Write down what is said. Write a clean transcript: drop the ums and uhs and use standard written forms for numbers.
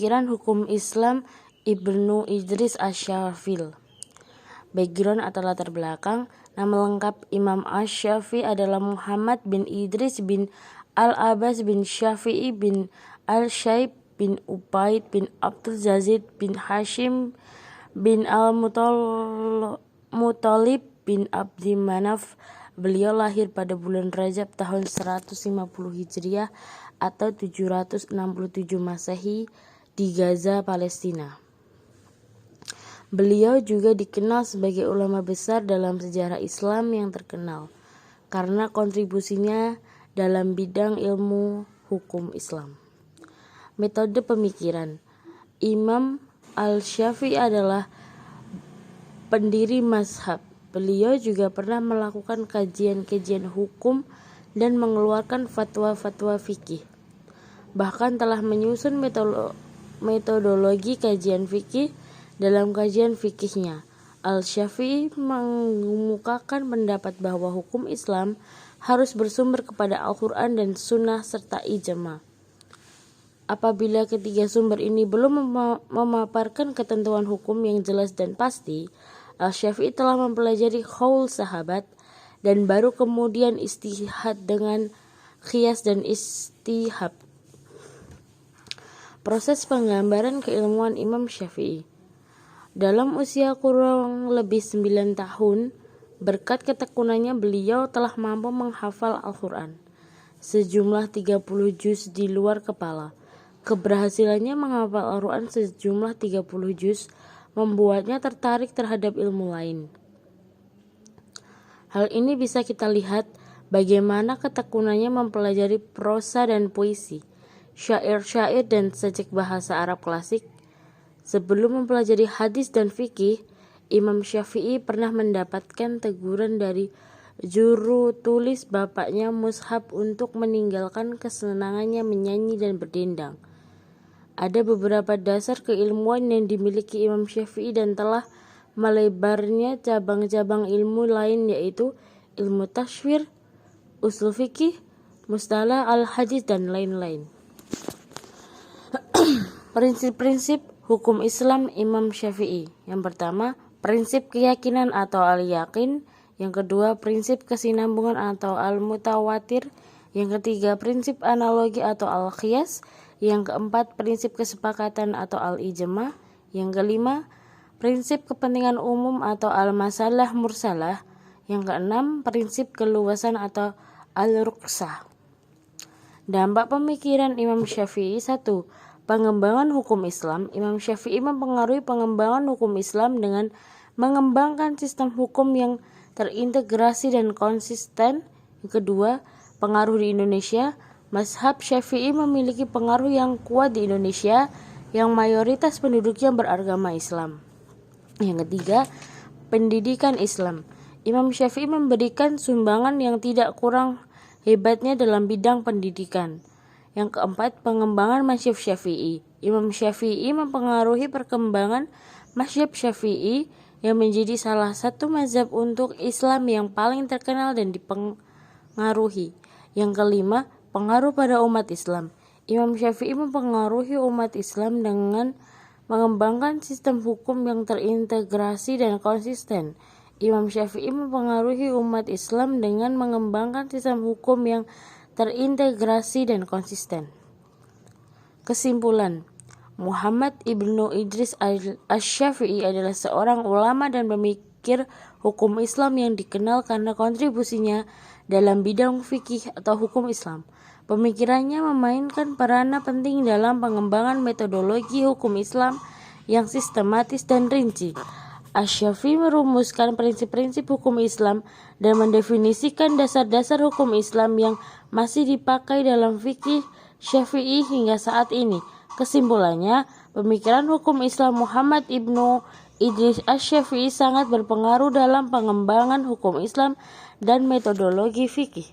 pemikiran hukum Islam Ibnu Idris Asy-Syafi'i. Background atau latar belakang. Nama lengkap Imam Asy-Syafi'i adalah Muhammad bin Idris bin Al-Abbas bin Syafi'i bin Al-Syaib bin Ubaid bin Abdul Yazid bin Hashim bin Al-Muthalib bin Abdi Manaf. Beliau lahir pada bulan Rajab tahun 150 Hijriah atau 767 Masehi di Gaza, Palestina. Beliau juga dikenal sebagai ulama besar dalam sejarah Islam yang terkenal karena kontribusinya dalam bidang ilmu hukum Islam. Metode pemikiran. Imam Al-Syafi'i adalah pendiri mazhab. Beliau juga pernah melakukan kajian-kajian hukum dan mengeluarkan fatwa-fatwa fikih. Bahkan telah menyusun metodologi kajian fikih dalam kajian fikihnya. Al-Syafi'i mengemukakan pendapat bahwa hukum Islam harus bersumber kepada Al-Quran dan Sunnah serta ijma'. Apabila ketiga sumber ini belum memaparkan ketentuan hukum yang jelas dan pasti, Al-Syafi'i telah mempelajari qaul sahabat dan baru kemudian ijtihad dengan qiyas dan ijtihad. Proses penggambaran keilmuan Imam Syafi'i. Dalam usia kurang lebih 9 tahun, berkat ketekunannya beliau telah mampu menghafal Al-Quran sejumlah 30 juz di luar kepala. Keberhasilannya menghafal Al-Quran sejumlah 30 juz membuatnya tertarik terhadap ilmu lain. Hal ini bisa kita lihat bagaimana ketekunannya mempelajari prosa dan puisi, syair-syair dan sajak bahasa Arab klasik. Sebelum mempelajari hadis dan fikih, Imam Syafi'i pernah mendapatkan teguran dari juru tulis bapaknya Mushab untuk meninggalkan kesenangannya menyanyi dan berdendang. Ada beberapa dasar keilmuan yang dimiliki Imam Syafi'i dan telah melebarnya cabang-cabang ilmu lain, yaitu ilmu tafsir, usul fikih, mustalah al-hadis dan lain-lain. Prinsip-prinsip hukum Islam Imam Syafi'i. Yang pertama, prinsip keyakinan atau al-yakin. Yang kedua, prinsip kesinambungan atau al-mutawatir. Yang ketiga, prinsip analogi atau al-qiyas. Yang keempat, prinsip kesepakatan atau al-ijma'. Yang kelima, prinsip kepentingan umum atau al-masalah mursalah. Yang keenam, prinsip keluasan atau al-ruqsah. Dampak pemikiran Imam Syafi'i. 1. Pengembangan hukum Islam. Imam Syafi'i mempengaruhi pengembangan hukum Islam dengan mengembangkan sistem hukum yang terintegrasi dan konsisten. Yang kedua, pengaruh di Indonesia. Mazhab Syafi'i memiliki pengaruh yang kuat di Indonesia yang mayoritas penduduknya beragama Islam. Yang ketiga, pendidikan Islam. Imam Syafi'i memberikan sumbangan yang tidak kurang hebatnya dalam bidang pendidikan. Yang keempat, pengembangan mazhab Syafi'i. Imam Syafi'i mempengaruhi perkembangan mazhab Syafi'i yang menjadi salah satu mazhab untuk Islam yang paling terkenal dan dipengaruhi. Yang kelima, pengaruh pada umat Islam. Imam Syafi'i mempengaruhi umat Islam dengan mengembangkan sistem hukum yang terintegrasi dan konsisten. Imam Syafi'i mempengaruhi umat Islam dengan mengembangkan sistem hukum yang terintegrasi dan konsisten. Kesimpulan, Muhammad Ibnu Idris Asy-Syafi'i adalah seorang ulama dan pemikir hukum Islam yang dikenal karena kontribusinya dalam bidang fikih atau hukum Islam. Pemikirannya memainkan peranan penting dalam pengembangan metodologi hukum Islam yang sistematis dan rinci. Asy-Syafi'i merumuskan prinsip-prinsip hukum Islam dan mendefinisikan dasar-dasar hukum Islam yang masih dipakai dalam fikih Syafi'i hingga saat ini. Kesimpulannya, pemikiran hukum Islam Muhammad Ibnu Idris Asy-Syafi'i sangat berpengaruh dalam pengembangan hukum Islam dan metodologi fikih.